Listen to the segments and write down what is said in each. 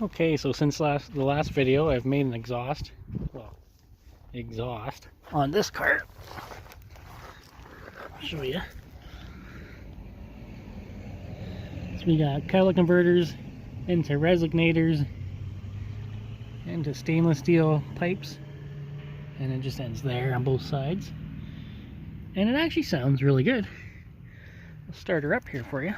Okay, so since the last video, I've made an exhaust on this cart. I'll show you. So we got catalytic converters into resignators into stainless steel pipes, and it just ends there on both sides. And it actually sounds really good. I'll start her up here for you.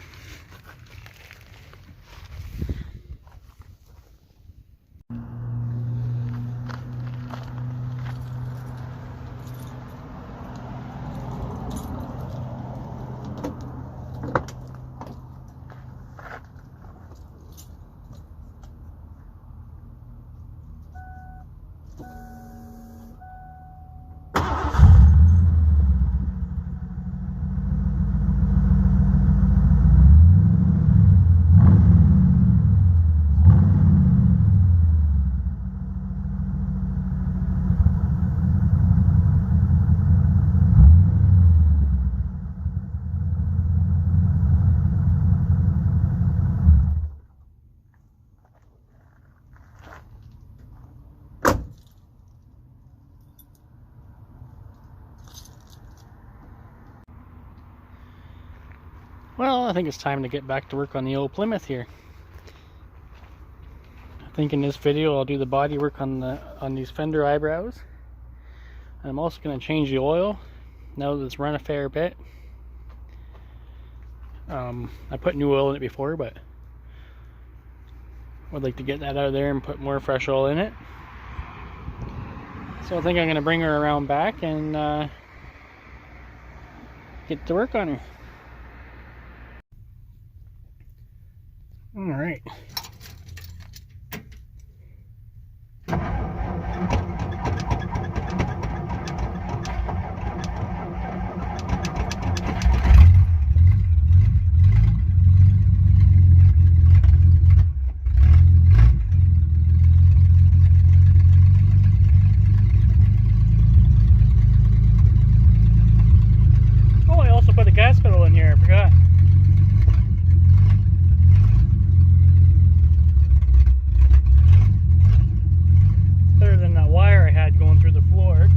Well, I think it's time to get back to work on the old Plymouth here. I think in this video I'll do the body work on these fender eyebrows. I'm also going to change the oil now that it's run a fair bit. I put new oil in it before, but would like to get that out of there and put more fresh oil in it. So I think I'm going to bring her around back and get to work on her. All right. Oh, I also put a gas pedal in here, I forgot. Better than that wire I had going through the floor.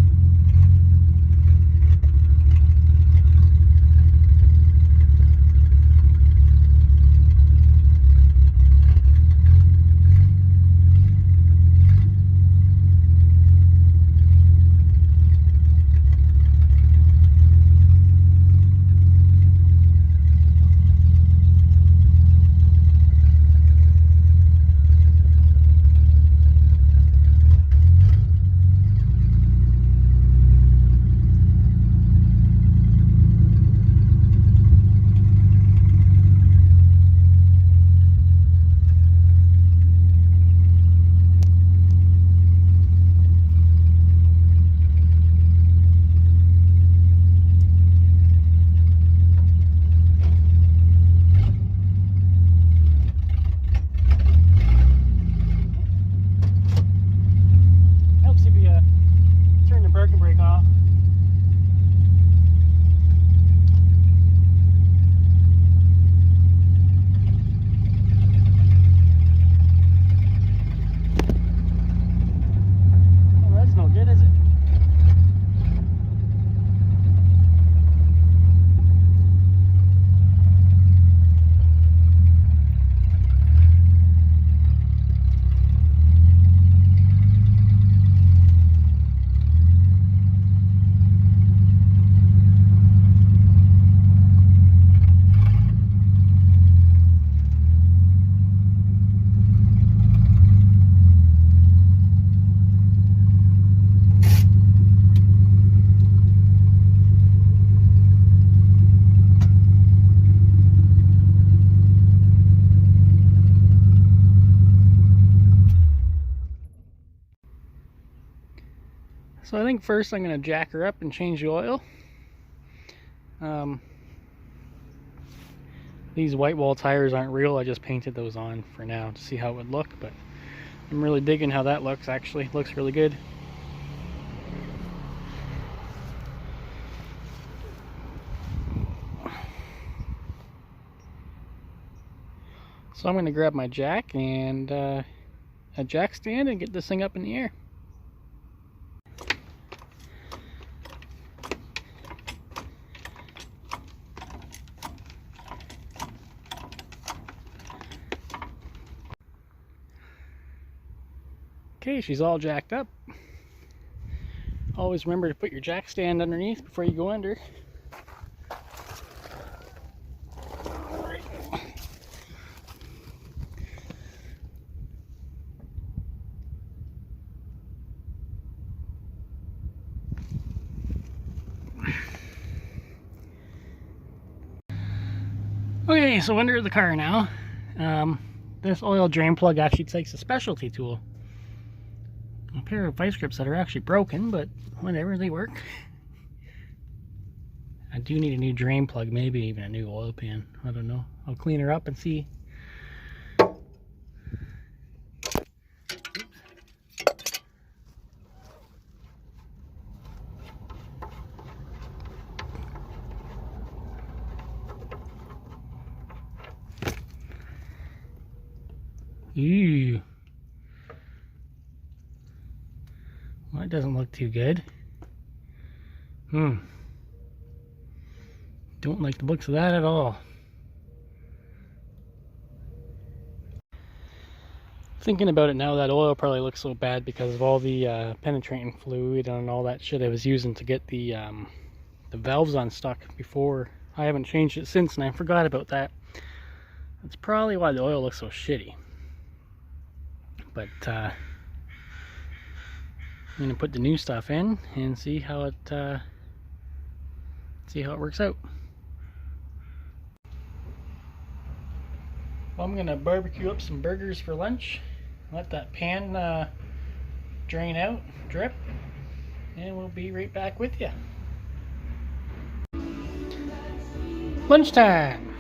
So I think first I'm going to jack her up and change the oil. These white wall tires aren't real, I just painted those on for now to see how it would look, but I'm really digging how that looks, actually. Looks really good. So I'm going to grab my jack and a jack stand and get this thing up in the air. Okay, she's all jacked up. Always remember to put your jack stand underneath before you go under. Okay, so under the car now. This oil drain plug actually takes a specialty tool. A pair of vice grips that are actually broken, but whatever, they work. I do need a new drain plug, maybe even a new oil pan. I don't know. I'll clean her up and see. Ew. Well, that doesn't look too good. Don't like the looks of that at all. Thinking about it now, that oil probably looks so bad because of all the penetrating fluid and all that shit I was using to get the valves unstuck before. I haven't changed it since, and I forgot about that. That's probably why the oil looks so shitty. But I'm gonna put the new stuff in and see how it works out. Well, I'm gonna barbecue up some burgers for lunch. Let that pan drain out, drip, and we'll be right back with you. Lunchtime.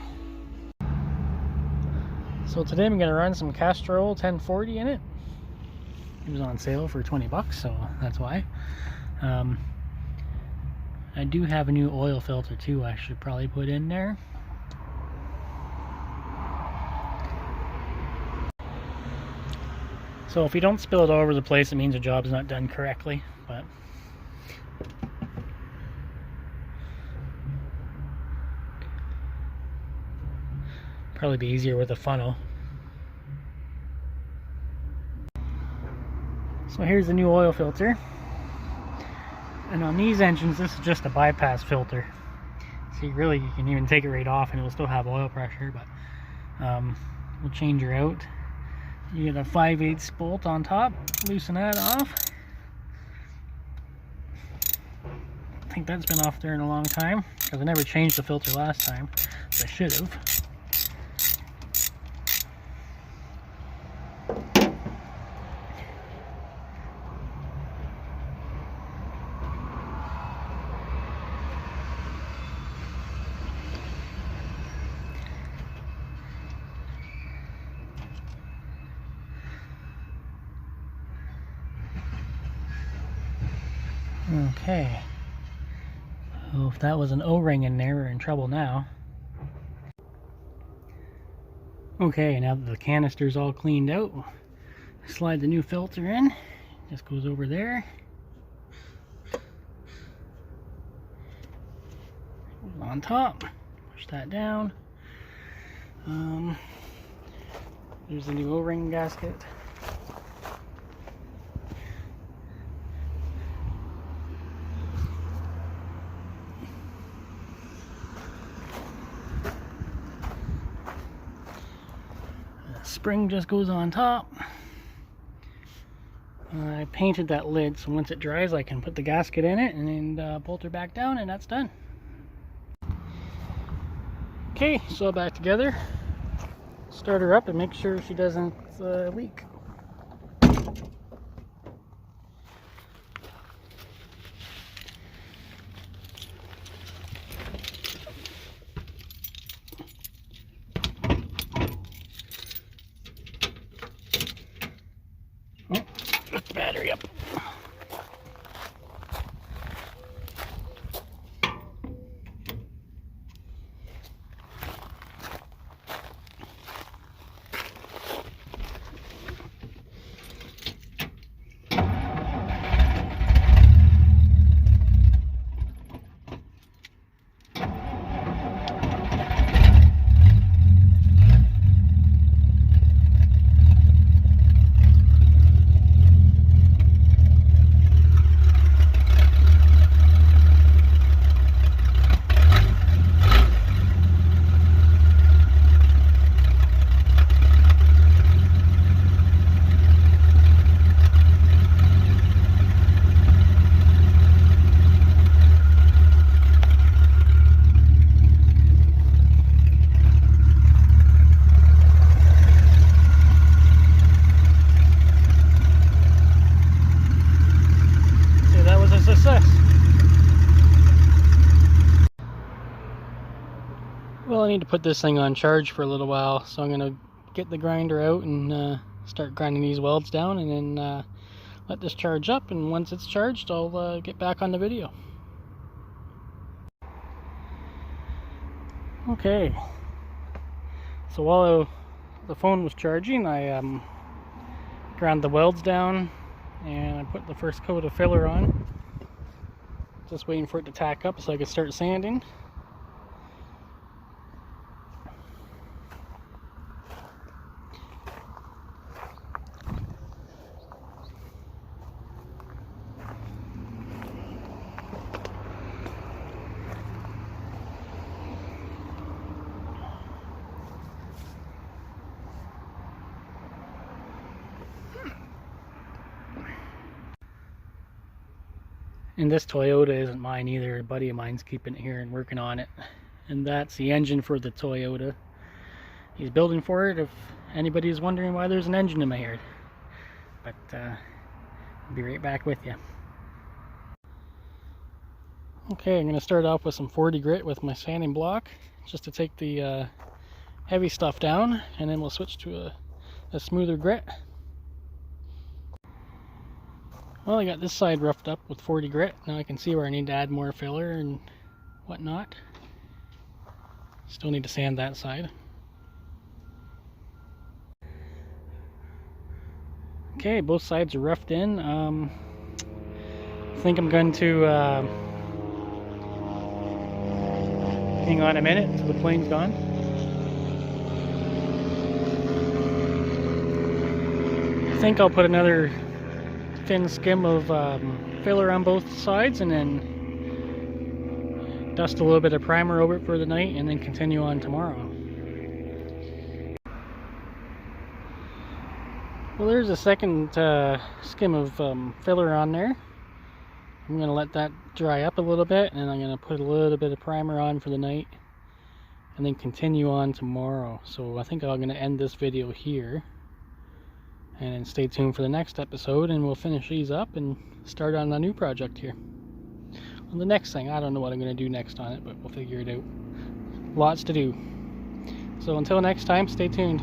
So today I'm gonna run some Castrol 1040 in it. It was on sale for 20 bucks, so that's why. I do have a new oil filter too I should probably put in there. So if you don't spill it all over the place, it means the job's not done correctly, but probably be easier with a funnel. So here's the new oil filter. And on these engines, this is just a bypass filter. See, really, you can even take it right off and it will still have oil pressure, but we'll change her out. You get a 5/8 bolt on top, loosen that off. I think that's been off there in a long time, because I never changed the filter last time, so I should have. Okay, so if that was an O-ring in there, we're in trouble now. Okay, now that the canister's all cleaned out, slide the new filter in. Just goes over there. On top, push that down. There's the new O-ring gasket. Spring just goes on top. I painted that lid so once it dries I can put the gasket in it and bolt her back down, and that's done. Okay, so back together. Start her up and make sure she doesn't leak. hurry up. Success. Well, I need to put this thing on charge for a little while, so I'm going to get the grinder out and start grinding these welds down, and then let this charge up, and once it's charged I'll get back on the video. Okay, so while the phone was charging, I ground the welds down and I put the first coat of filler on. Just waiting for it to tack up so I can start sanding. And this Toyota isn't mine either. A buddy of mine's keeping it here and working on it. And that's the engine for the Toyota. He's building for it if anybody's wondering why there's an engine in my yard. But I'll be right back with you. Okay, I'm going to start off with some 40 grit with my sanding block, just to take the heavy stuff down, and then we'll switch to a smoother grit. Well, I got this side roughed up with 40 grit. Now I can see where I need to add more filler and whatnot. Still need to sand that side. Okay, both sides are roughed in. I think I'm going to hang on a minute until the plane's gone. I think I'll put another thin skim of filler on both sides, and then dust a little bit of primer over it for the night, and then continue on tomorrow. Well, there's a second skim of filler on there. I'm going to let that dry up a little bit, and I'm going to put a little bit of primer on for the night, and then continue on tomorrow. So I think I'm going to end this video here. And stay tuned for the next episode, and we'll finish these up and start on a new project here. On the next thing, I don't know what I'm going to do next on it, but we'll figure it out. Lots to do. So until next time, stay tuned.